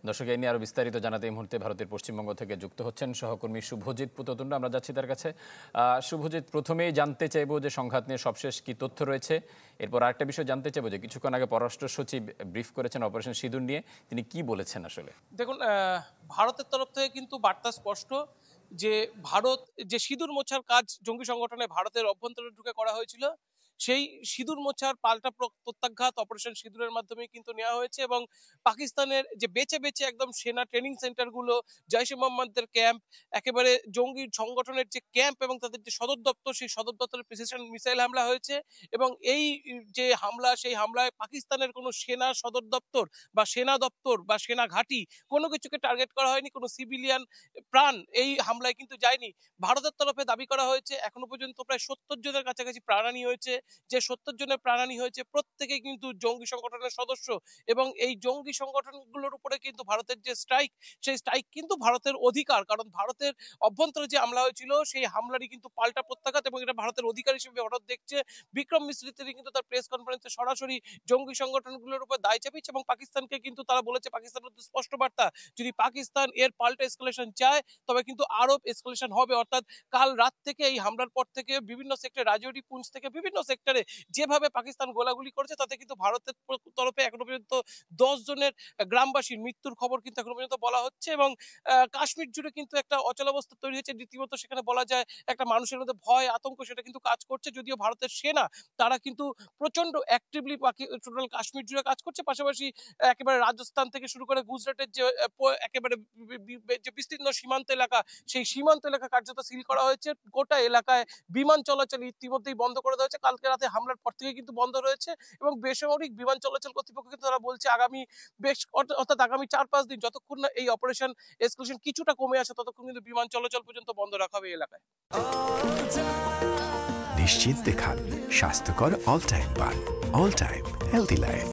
দর্শক, এই নিয়ে আরো বিস্তারিত জানাতে এই মুহূর্তে ভারতের পশ্চিমবঙ্গ থেকে যুক্ত হচ্ছেন সহকর্মী শুভজিৎ পুততুণ্ড। আমরা যাচ্ছি তার কাছে। শুভজিৎ, প্রথমেই জানতে চাইবো যে সংঘাত নিয়ে সবশেষ কি তথ্য রয়েছে। এরপর আরেকটা বিষয় জানতে চাইবো যে কিছুক্ষণ আগে পররাষ্ট্র সচিব ব্রিফ করেছেন অপারেশন সিঁদুর নিয়ে, তিনি কি বলেছেন আসলে? দেখুন, ভারতের তরফ থেকে কিন্তু বার্তা স্পষ্ট যে ভারত যে সিঁদুর মোছার কাজ জঙ্গি সংগঠনে ভারতের অভ্যন্তরে ঢুকে করা হয়েছিল, সেই সিঁদুর মোছার পাল্টা প্রত্যাঘাত অপারেশন সিঁদুরের মাধ্যমে কিন্তু নেওয়া হয়েছে। এবং পাকিস্তানের যে বেছে বেছে একদম সেনা ট্রেনিং সেন্টারগুলো, জৈশ-ই মোহাম্মদের ক্যাম্প, একেবারে জঙ্গি সংগঠনের যে ক্যাম্প এবং তাদের যে সদর দপ্তর, সেই সদর দপ্তরে প্রিসিশন মিসাইল হামলা হয়েছে। এবং এই যে হামলা, সেই হামলায় পাকিস্তানের কোনো সেনা সদর দপ্তর বা সেনা দপ্তর বা সেনা ঘাঁটি কোনো কিছুকে টার্গেট করা হয়নি, কোনো সিভিলিয়ান প্রাণ এই হামলায় কিন্তু যায়নি। ভারতের তরফে দাবি করা হয়েছে এখনো পর্যন্ত প্রায় ৭০ জনের কাছাকাছি প্রাণহানি হয়েছে। যে ৭০ জনের প্রাণহানি হয়েছে প্রত্যেকেই কিন্তু জঙ্গি সংগঠনের সদস্য। এবং এই জঙ্গি সংগঠনগুলোর উপরে কিন্তু ভারতের যে স্ট্রাইক, সেই স্ট্রাইক কিন্তু ভারতের অধিকার। কারণ ভারতের অভ্যন্তরে যে হামলা হয়েছিল, সেই হামলারই কিন্তু পাল্টা প্রত্যাঘাত, এবং এটা ভারতের অধিকার হিসেবে ভারত দেখছে। বিক্রম মিশ্রি তিনি কিন্তু তার প্রেস কনফারেন্সে সরাসরি জঙ্গি সংগঠনগুলোর উপর দায় চাপিয়েছে এবং পাকিস্তানকে কিন্তু তারা বলেছে, পাকিস্তানের স্পষ্ট বার্তা, যদি পাকিস্তান এর পাল্টা এসকালেশন চায় তবে কিন্তু আরো এসকালেশন হবে। অর্থাৎ কাল রাত থেকে, এই হামলার পর থেকে বিভিন্ন সেক্টরে, রাজৌরি, পুঞ্চ থেকে বিভিন্ন সেক্টরে যেভাবে পাকিস্তান গোলাগুলি করেছে, তাতে কিন্তু ভারতের তরফে এখনো পর্যন্ত 10 জনের গ্রামবাসীর মৃত্যুর খবর কিন্তু এখনো পর্যন্ত বলা হচ্ছে। এবং কাশ্মীর জুড়ে কিন্তু একটা অচলাবস্থা তৈরি হয়েছে রীতিমতো। সেখানে বলা যায় একটা মানুষের মধ্যে ভয়, আতঙ্ক সেটা কিন্তু কাজ করছে। যদিও ভারতের সেনা তারা কিন্তু প্রচন্ড অ্যাক্টিভলি টোটাল কাশ্মীর জুড়ে কাজ করছে। পাশাপাশি একেবারে রাজস্থান থেকে শুরু করে গুজরাটের যে একেবারে যে বিস্তীর্ণ সীমান্ত এলাকা, সেই সীমান্ত এলাকা কার্যত সিল করা হয়েছে। গোটা এলাকায় বিমান চলাচল ইতিমধ্যেই বন্ধ করে দেওয়া হয়েছে। কালকে রাতে হামলার পর থেকে কিন্তু বন্ধ রয়েছে। এবং বেসামরিক বিমান চলাচল কর্তৃপক্ষ কিন্তু তারা বলছে আগামী অর্থাৎ আগামী ৪-৫ দিন যতক্ষণ না এই অপারেশন এসকালেশন কিছুটা কমে আসে, ততক্ষণ কিন্তু বিমান চলাচল পর্যন্ত বন্ধ রাখা হবে এই এলাকায়। নিশ্চিন্তে খান স্বাস্থ্যকর অল টাইম পান। All time healthy life.